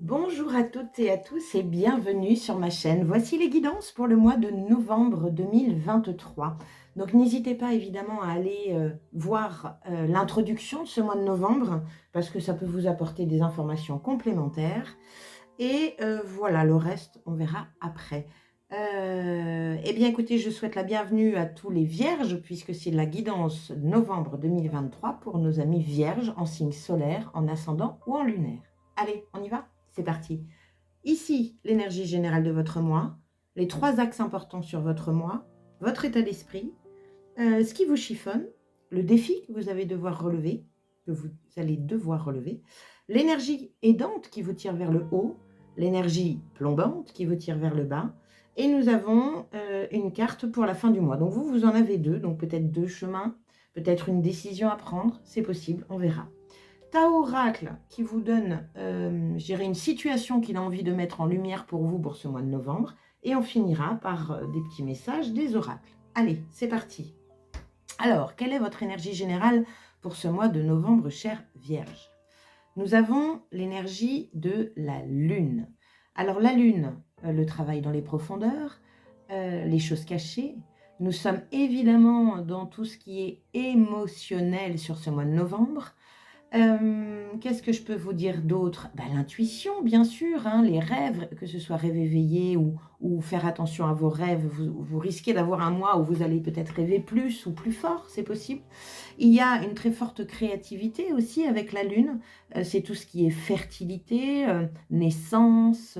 Bonjour à toutes et à tous et bienvenue sur ma chaîne. Voici les guidances pour le mois de novembre 2023. Donc n'hésitez pas évidemment à aller voir l'introduction de ce mois de novembre parce que ça peut vous apporter des informations complémentaires. Et voilà, le reste, on verra après. Eh bien écoutez, je souhaite la bienvenue à tous les vierges puisque c'est la guidance novembre 2023 pour nos amis vierges en signe solaire, en ascendant ou en lunaire. Allez, on y va? C'est parti. Ici, l'énergie générale de votre mois, les 3 axes importants sur votre mois, votre état d'esprit, ce qui vous chiffonne, le défi que vous allez devoir relever, l'énergie aidante qui vous tire vers le haut, l'énergie plombante qui vous tire vers le bas, et nous avons une carte pour la fin du mois. Donc vous en avez 2, donc peut-être 2 chemins, peut-être une décision à prendre, c'est possible, on verra. Tao Oracle qui vous donne, je dirais, une situation qu'il a envie de mettre en lumière pour vous pour ce mois de novembre. Et on finira par des petits messages des oracles. Allez, c'est parti. Alors, quelle est votre énergie générale pour ce mois de novembre, chère Vierge? Nous avons l'énergie de la Lune. Alors la Lune, le travail dans les profondeurs, les choses cachées. Nous sommes évidemment dans tout ce qui est émotionnel sur ce mois de novembre. Qu'est-ce que je peux vous dire d'autre? L'intuition, bien sûr, hein, les rêves, que ce soit rêve éveillé ou faire attention à vos rêves. Vous risquez d'avoir un mois où vous allez peut-être rêver plus ou plus fort, c'est possible. Il y a une très forte créativité aussi avec la Lune. C'est tout ce qui est fertilité, naissance,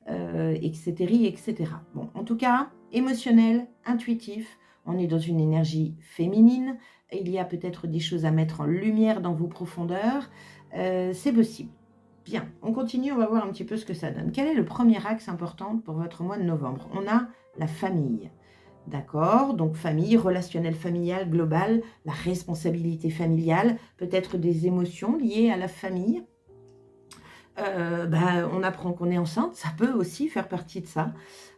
etc., etc. Bon, en tout cas, émotionnel, intuitif. On est dans une énergie féminine. Il y a peut-être des choses à mettre en lumière dans vos profondeurs. C'est possible. Bien, on continue, on va voir un petit peu ce que ça donne. Quel est le premier axe important pour votre mois de novembre? On a la famille. D'accord, donc famille, relationnel familial, global, la responsabilité familiale, peut-être des émotions liées à la famille. On apprend qu'on est enceinte, ça peut aussi faire partie de ça.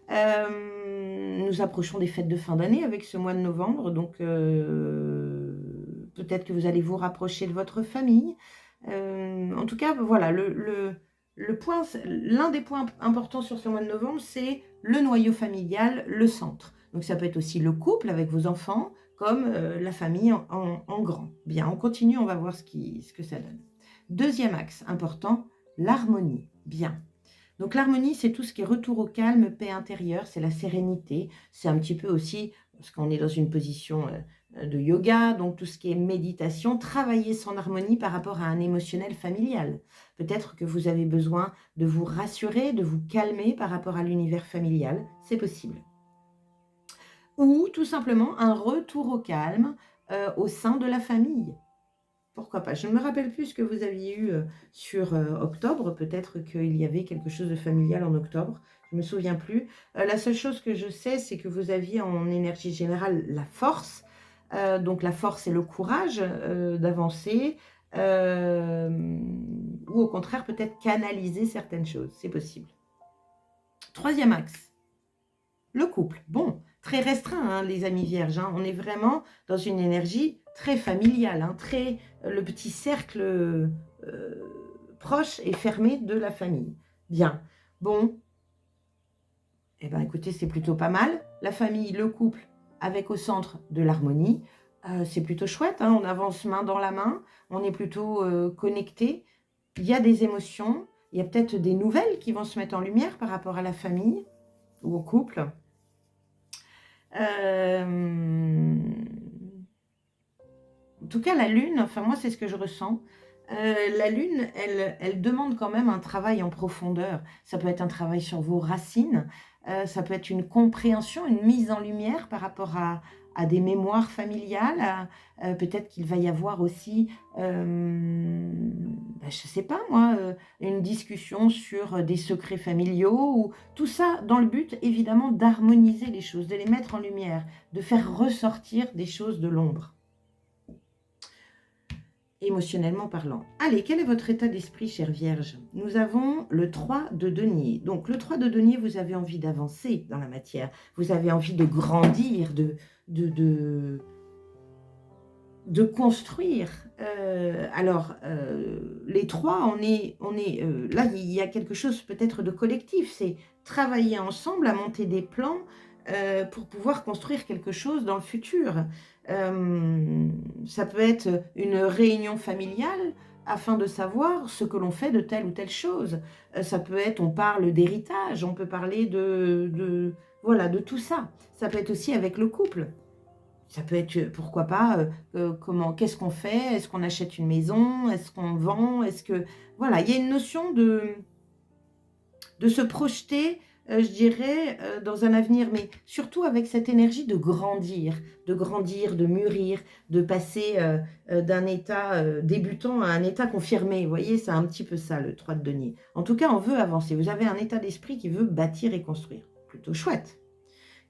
Nous approchons des fêtes de fin d'année avec ce mois de novembre, donc peut-être que vous allez vous rapprocher de votre famille. En tout cas, voilà, l'un des points importants sur ce mois de novembre, c'est le noyau familial, le centre. Donc ça peut être aussi le couple avec vos enfants, comme la famille en grand. Bien, on continue, on va voir ce que ça donne. Deuxième axe important, l'harmonie. Bien. Donc l'harmonie, c'est tout ce qui est retour au calme, paix intérieure, c'est la sérénité. C'est un petit peu aussi, parce qu'on est dans une position de yoga, donc tout ce qui est méditation, travailler son harmonie par rapport à un émotionnel familial. Peut-être que vous avez besoin de vous rassurer, de vous calmer par rapport à l'univers familial, c'est possible. Ou tout simplement un retour au calme au sein de la famille. Pourquoi pas? Je ne me rappelle plus ce que vous aviez eu sur octobre. Peut-être qu'il y avait quelque chose de familial en octobre. Je ne me souviens plus. La seule chose que je sais, c'est que vous aviez en énergie générale la force. Donc la force et le courage d'avancer. Ou au contraire, peut-être canaliser certaines choses. C'est possible. Troisième axe. Le couple. Bon, très restreint, hein, les amis vierges. Hein. On est vraiment dans une énergie très familiale, hein, très le petit cercle proche et fermé de la famille. Bien. Bon, eh bien, écoutez, c'est plutôt pas mal. La famille, le couple, avec au centre de l'harmonie. C'est plutôt chouette, hein, on avance main dans la main. On est plutôt connecté. Il y a des émotions. Il y a peut-être des nouvelles qui vont se mettre en lumière par rapport à la famille ou au couple. En tout cas, la Lune, enfin moi, c'est ce que je ressens. La Lune, elle demande quand même un travail en profondeur. Ça peut être un travail sur vos racines, ça peut être une compréhension, une mise en lumière par rapport à des mémoires familiales. Peut-être qu'il va y avoir aussi, je ne sais pas moi, une discussion sur des secrets familiaux. Ou tout ça dans le but, évidemment, d'harmoniser les choses, de les mettre en lumière, de faire ressortir des choses de l'ombre. Émotionnellement parlant. Allez, quel est votre état d'esprit, chère Vierge? Nous avons le 3 de denier. Donc, le 3 de denier, vous avez envie d'avancer dans la matière. Vous avez envie de grandir, de construire. Alors, les trois, là, il y a quelque chose peut-être de collectif, c'est travailler ensemble à monter des plans pour pouvoir construire quelque chose dans le futur. Ça peut être une réunion familiale afin de savoir ce que l'on fait de telle ou telle chose. Ça peut être, on parle d'héritage, on peut parler voilà, de tout ça. Ça peut être aussi avec le couple. Ça peut être, pourquoi pas, qu'est-ce qu'on fait? Est-ce qu'on achète une maison? Est-ce qu'on vend? Voilà, il y a une notion de se projeter, je dirais, dans un avenir, mais surtout avec cette énergie de grandir, de mûrir, de passer, d'un état, débutant à un état confirmé. Vous voyez, c'est un petit peu ça le 3 de denier. En tout cas, on veut avancer. Vous avez un état d'esprit qui veut bâtir et construire. Plutôt chouette.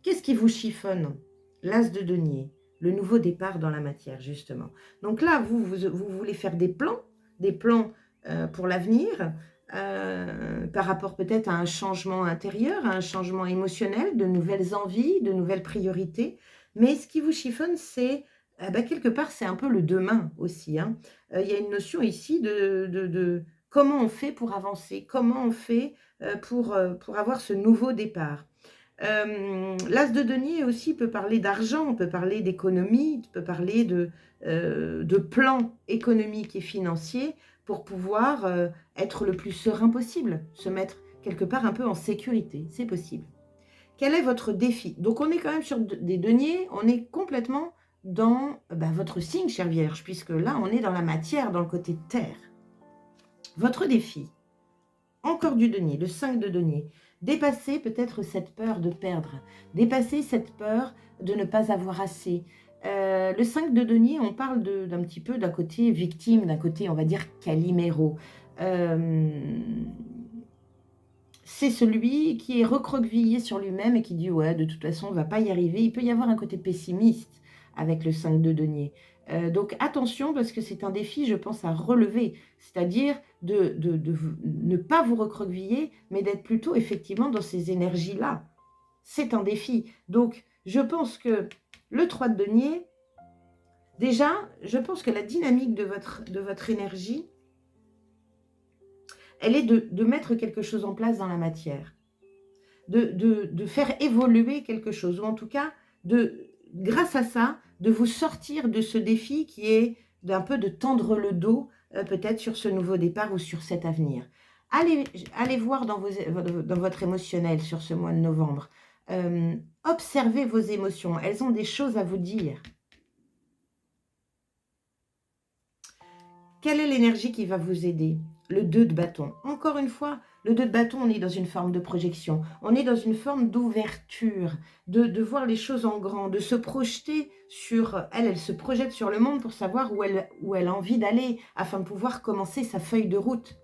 Qu'est-ce qui vous chiffonne? L'as de denier, le nouveau départ dans la matière, justement. Donc là, vous voulez faire des plans pour l'avenir, par rapport peut-être à un changement intérieur, à un changement émotionnel, de nouvelles envies, de nouvelles priorités. Mais ce qui vous chiffonne, c'est, quelque part, c'est un peu le demain aussi, hein. Il y a une notion ici de comment on fait pour avancer, comment on fait pour avoir ce nouveau départ. L'as de denier aussi peut parler d'argent, on peut parler d'économie, on peut parler de plans économiques et financiers pour pouvoir être le plus serein possible, se mettre quelque part un peu en sécurité, c'est possible. Quel est votre défi? Donc on est quand même sur des deniers, on est complètement dans votre signe, chère Vierge, puisque là on est dans la matière, dans le côté terre. Votre défi, encore du denier, le 5 de denier. Dépasser peut-être cette peur de perdre, dépasser cette peur de ne pas avoir assez. Le 5 de denier, on parle d'un petit peu d'un côté victime, d'un côté, on va dire, Calimero. C'est celui qui est recroquevillé sur lui-même et qui dit « ouais, de toute façon, on ne va pas y arriver ». Il peut y avoir un côté pessimiste avec le 5 de denier. Donc attention, parce que c'est un défi, je pense, à relever, c'est-à-dire de ne pas vous recroqueviller, mais d'être plutôt effectivement dans ces énergies-là. C'est un défi. Donc, je pense que le 3 de denier, déjà, je pense que la dynamique de votre énergie, elle est de mettre quelque chose en place dans la matière, de faire évoluer quelque chose, ou en tout cas, grâce à ça, de vous sortir de ce défi qui est d'un peu de tendre le dos, peut-être sur ce nouveau départ ou sur cet avenir. Allez voir dans votre émotionnel sur ce mois de novembre. Observez vos émotions, elles ont des choses à vous dire. Quelle est l'énergie qui va vous aider? Le 2 de bâton. Encore une fois, le 2 de bâton, on est dans une forme de projection. On est dans une forme d'ouverture, de voir les choses en grand, de se projeter sur... Elle se projette sur le monde pour savoir où elle a envie d'aller, afin de pouvoir commencer sa feuille de route,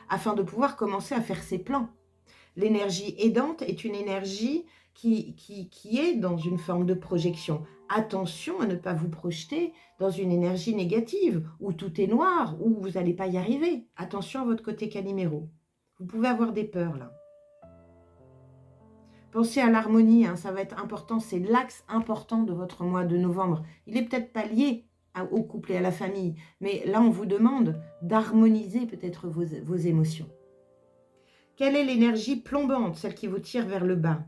afin de pouvoir commencer à faire ses plans. L'énergie aidante est une énergie qui est dans une forme de projection. Attention à ne pas vous projeter dans une énergie négative, où tout est noir, où vous n'allez pas y arriver. Attention à votre côté Calimero. Vous pouvez avoir des peurs là. Pensez à l'harmonie, hein, ça va être important, c'est l'axe important de votre mois de novembre. Il n'est peut-être pas lié au couple et à la famille, mais là on vous demande d'harmoniser peut-être vos émotions. Quelle est l'énergie plombante, celle qui vous tire vers le bas?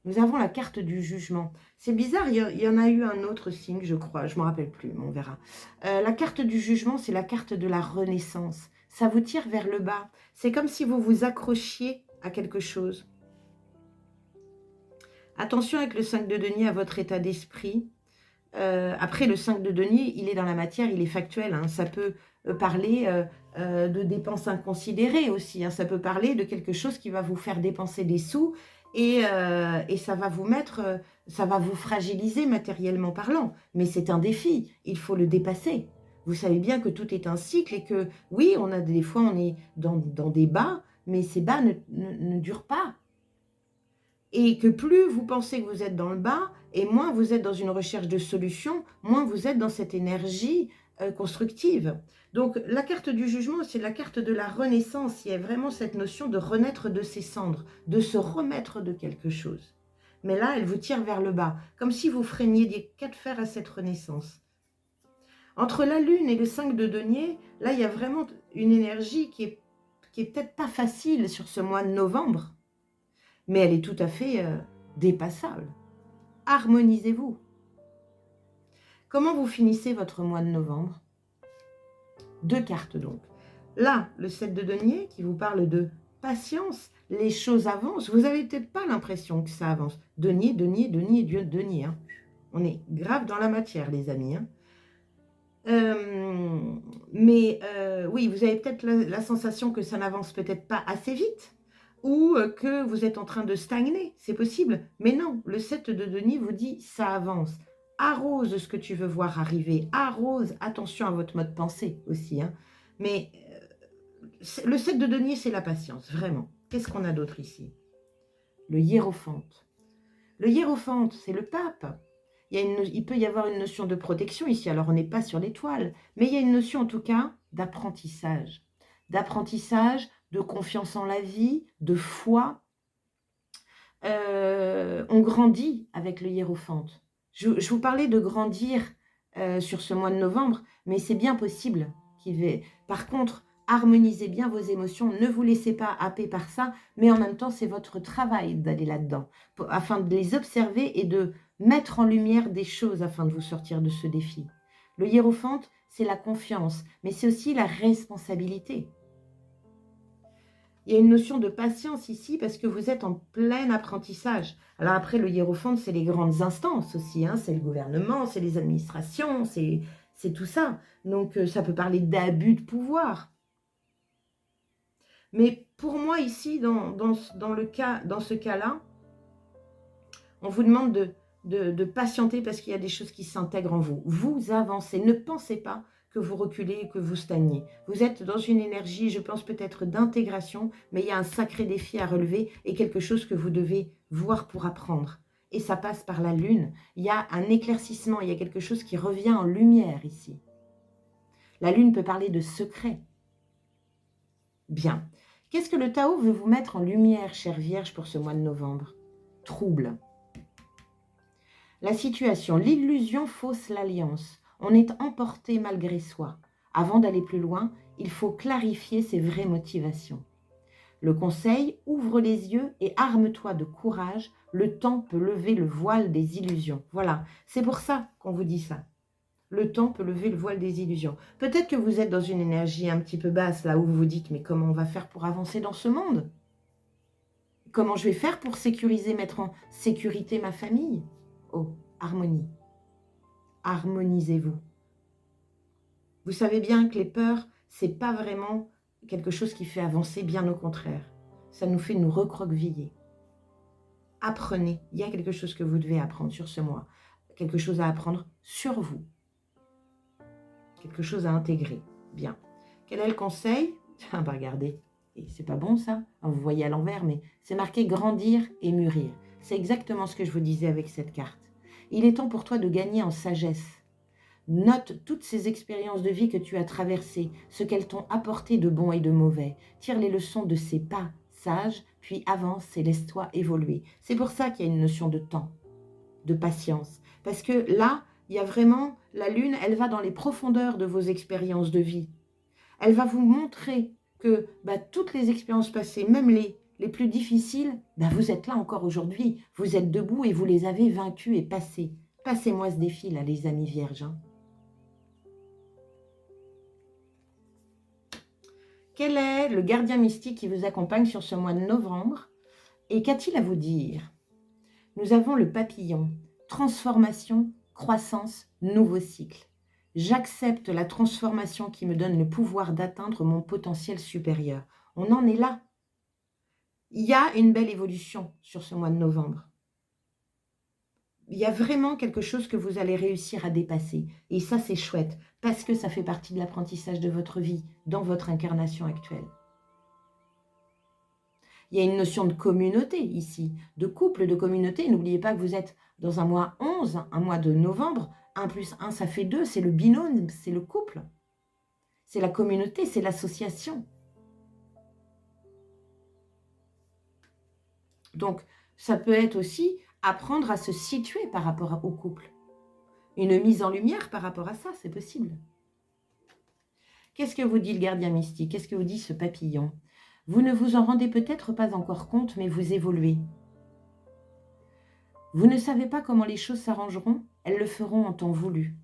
Nous avons la carte du jugement. C'est bizarre, il y en a eu un autre signe, je crois. Je ne me rappelle plus, mais on verra. La carte du jugement, c'est la carte de la renaissance. Ça vous tire vers le bas. C'est comme si vous vous accrochiez à quelque chose. Attention avec le 5 de denier à votre état d'esprit. Après, le 5 de denier, il est dans la matière, il est factuel. Hein. Ça peut parler de dépenses inconsidérées aussi. Hein. Ça peut parler de quelque chose qui va vous faire dépenser des sous et ça va vous mettre, ça va vous fragiliser matériellement parlant. Mais c'est un défi, il faut le dépasser. Vous savez bien que tout est un cycle et que oui, des fois on est dans des bas, mais ces bas ne durent pas. Et que plus vous pensez que vous êtes dans le bas, et moins vous êtes dans une recherche de solution, moins vous êtes dans cette énergie constructive. Donc la carte du jugement, c'est la carte de la renaissance. Il y a vraiment cette notion de renaître de ses cendres, de se remettre de quelque chose. Mais là, elle vous tire vers le bas, comme si vous freiniez des 4 fers à cette renaissance. Entre la Lune et le 5 de denier, là, il y a vraiment une énergie qui est peut-être pas facile sur ce mois de novembre, mais elle est tout à fait dépassable. Harmonisez-vous. Comment vous finissez votre mois de novembre? 2 cartes donc. Là, le 7 de denier qui vous parle de patience, les choses avancent. Vous n'avez peut-être pas l'impression que ça avance. Denier, denier, denier, Dieu, denier. Hein. On est grave dans la matière, les amis. Hein. Oui, vous avez peut-être la sensation que ça n'avance peut-être pas assez vite ou que vous êtes en train de stagner, c'est possible. Mais non, le 7 de denier vous dit ça avance. Arrose ce que tu veux voir arriver. Arrose, attention à votre mode de pensée aussi. Hein. Mais le 7 de denier, c'est la patience, vraiment. Qu'est-ce qu'on a d'autre ici? Le hiérophante. Le hiérophante, c'est le pape. Il peut y avoir une notion de protection ici, alors on n'est pas sur l'étoile, mais il y a une notion en tout cas d'apprentissage. D'apprentissage, de confiance en la vie, de foi. On grandit avec le hiérophante. Je vous parlais de grandir sur ce mois de novembre, mais c'est bien possible qu'il va... Par contre, harmonisez bien vos émotions, ne vous laissez pas happer par ça, mais en même temps, c'est votre travail d'aller là-dedans, afin de les observer et de mettre en lumière des choses afin de vous sortir de ce défi. Le hiérophante, c'est la confiance, mais c'est aussi la responsabilité. Il y a une notion de patience ici parce que vous êtes en plein apprentissage. Alors après, le hiérophante, c'est les grandes instances aussi. Hein, c'est le gouvernement, c'est les administrations, c'est tout ça. Donc, ça peut parler d'abus de pouvoir. Mais pour moi, ici, dans ce cas-là, on vous demande de patienter parce qu'il y a des choses qui s'intègrent en vous. Vous avancez. Ne pensez pas que vous reculez, que vous stagnez. Vous êtes dans une énergie, je pense peut-être d'intégration, mais il y a un sacré défi à relever et quelque chose que vous devez voir pour apprendre. Et ça passe par la lune. Il y a un éclaircissement, il y a quelque chose qui revient en lumière ici. La lune peut parler de secret. Bien. Qu'est-ce que le Tao veut vous mettre en lumière, chère Vierge, pour ce mois de novembre? Trouble. La situation, l'illusion fausse l'alliance. On est emporté malgré soi. Avant d'aller plus loin, il faut clarifier ses vraies motivations. Le conseil, ouvre les yeux et arme-toi de courage. Le temps peut lever le voile des illusions. Voilà, c'est pour ça qu'on vous dit ça. Le temps peut lever le voile des illusions. Peut-être que vous êtes dans une énergie un petit peu basse, là où vous vous dites, mais comment on va faire pour avancer dans ce monde? Comment je vais faire pour sécuriser, mettre en sécurité ma famille? Oh, harmonie. Harmonisez-vous. Vous savez bien que les peurs, c'est pas vraiment quelque chose qui fait avancer, bien au contraire. Ça nous fait nous recroqueviller. Apprenez. Il y a quelque chose que vous devez apprendre sur ce mois. Quelque chose à apprendre sur vous. Quelque chose à intégrer. Bien. Quel est le conseil? Ah bah regardez, et c'est pas bon ça, vous voyez à l'envers, mais c'est marqué grandir et mûrir. C'est exactement ce que je vous disais avec cette carte. Il est temps pour toi de gagner en sagesse. Note toutes ces expériences de vie que tu as traversées, ce qu'elles t'ont apporté de bon et de mauvais. Tire les leçons de ces passages, puis avance et laisse-toi évoluer. C'est pour ça qu'il y a une notion de temps, de patience. Parce que là, il y a vraiment, la lune, elle va dans les profondeurs de vos expériences de vie. Elle va vous montrer que toutes les expériences passées, même les plus difficiles, vous êtes là encore aujourd'hui. Vous êtes debout et vous les avez vaincues et passées. Passez-moi ce défi là, les amis vierges. Hein. Quel est le gardien mystique qui vous accompagne sur ce mois de novembre? Et qu'a-t-il à vous dire? Nous avons le papillon, transformation, croissance, nouveau cycle. J'accepte la transformation qui me donne le pouvoir d'atteindre mon potentiel supérieur. On en est là. Il y a une belle évolution sur ce mois de novembre. Il y a vraiment quelque chose que vous allez réussir à dépasser. Et ça, c'est chouette, parce que ça fait partie de l'apprentissage de votre vie, dans votre incarnation actuelle. Il y a une notion de communauté ici, de couple, de communauté. N'oubliez pas que vous êtes dans un mois 11, un mois de novembre. 1 plus 1, ça fait 2, c'est le binôme, c'est le couple. C'est la communauté, c'est l'association. Donc, ça peut être aussi apprendre à se situer par rapport au couple. une mise en lumière par rapport à ça, c'est possible. Qu'est-ce que vous dit le gardien mystique? Qu'est-ce que vous dit ce papillon? Vous ne vous en rendez peut-être pas encore compte, mais vous évoluez. Vous ne savez pas comment les choses s'arrangeront, elles le feront en temps voulu.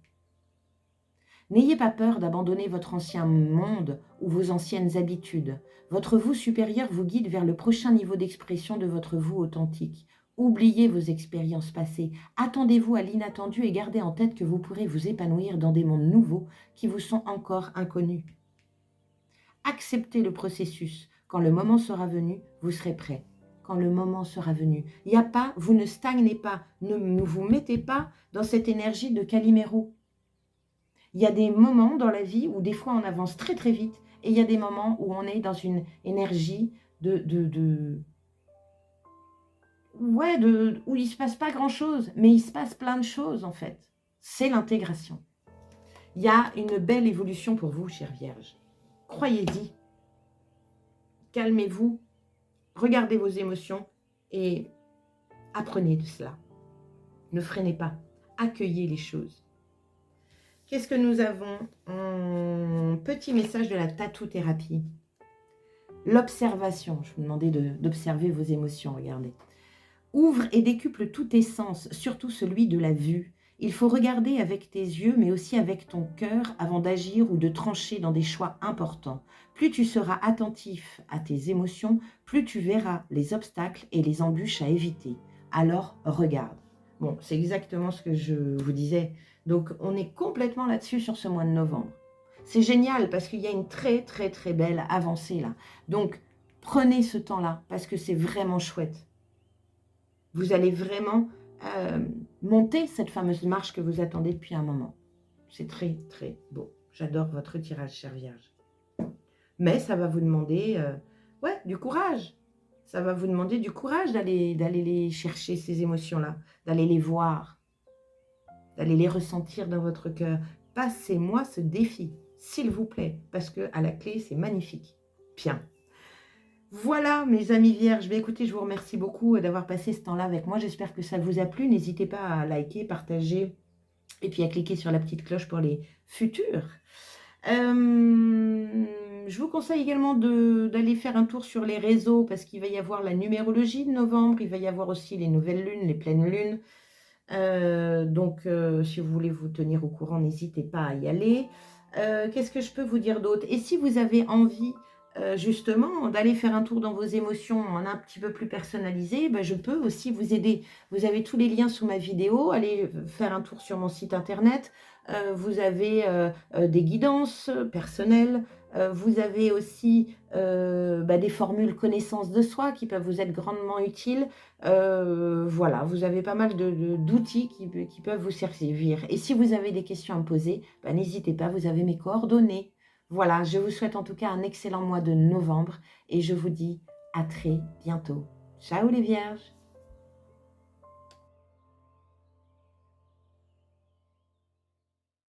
N'ayez pas peur d'abandonner votre ancien monde ou vos anciennes habitudes. Votre vous supérieur vous guide vers le prochain niveau d'expression de votre vous authentique. Oubliez vos expériences passées, attendez-vous à l'inattendu et gardez en tête que vous pourrez vous épanouir dans des mondes nouveaux qui vous sont encore inconnus. Acceptez le processus. Quand le moment sera venu, vous serez prêt. Quand le moment sera venu. Il n'y a pas, vous ne stagnez pas, ne vous mettez pas dans cette énergie de Calimero. Il y a des moments dans la vie où des fois on avance très très vite et il y a des moments où on est dans une énergie où il ne se passe pas grand-chose, mais il se passe plein de choses en fait. C'est l'intégration. Il y a une belle évolution pour vous, chère Vierge. Croyez-y. Calmez-vous, regardez vos émotions et apprenez de cela. Ne freinez pas, accueillez les choses. Qu'est-ce que nous avons? Un petit message de la tattoo-thérapie. L'observation. Je vous demandais d'observer vos émotions, regardez. Ouvre et décuple tous tes sens, surtout celui de la vue. Il faut regarder avec tes yeux, mais aussi avec ton cœur, avant d'agir ou de trancher dans des choix importants. Plus tu seras attentif à tes émotions, plus tu verras les obstacles et les embûches à éviter. Alors, regarde. Bon, c'est exactement ce que je vous disais. Donc, on est complètement là-dessus sur ce mois de novembre. C'est génial parce qu'il y a une très, très, très belle avancée là. Donc, prenez ce temps-là parce que c'est vraiment chouette. Vous allez vraiment monter cette fameuse marche que vous attendez depuis un moment. C'est très, très beau. J'adore votre tirage, chère Vierge. Mais ça va vous demander du courage. Ça va vous demander du courage d'aller les chercher, ces émotions-là, d'aller les voir, d'aller les ressentir dans votre cœur. Passez-moi ce défi, s'il vous plaît, parce qu'à la clé, c'est magnifique. Bien. Voilà, mes amis vierges. Écoutez, je vous remercie beaucoup d'avoir passé ce temps-là avec moi. J'espère que ça vous a plu. N'hésitez pas à liker, partager et puis à cliquer sur la petite cloche pour les futurs. Je vous conseille également d'aller faire un tour sur les réseaux parce qu'il va y avoir la numérologie de novembre. Il va y avoir aussi les nouvelles lunes, les pleines lunes. Si vous voulez vous tenir au courant, n'hésitez pas à y aller. Qu'est-ce que je peux vous dire d'autre? Et si vous avez envie justement d'aller faire un tour dans vos émotions un petit peu plus personnalisé, je peux aussi vous aider. Vous avez tous les liens sous ma vidéo, allez faire un tour sur mon site internet. Vous avez des guidances personnelles, vous avez aussi des formules connaissances de soi qui peuvent vous être grandement utiles. Voilà, vous avez pas mal d'outils qui peuvent vous servir. Et si vous avez des questions à me poser, n'hésitez pas, vous avez mes coordonnées. Voilà, je vous souhaite en tout cas un excellent mois de novembre et je vous dis à très bientôt. Ciao les vierges!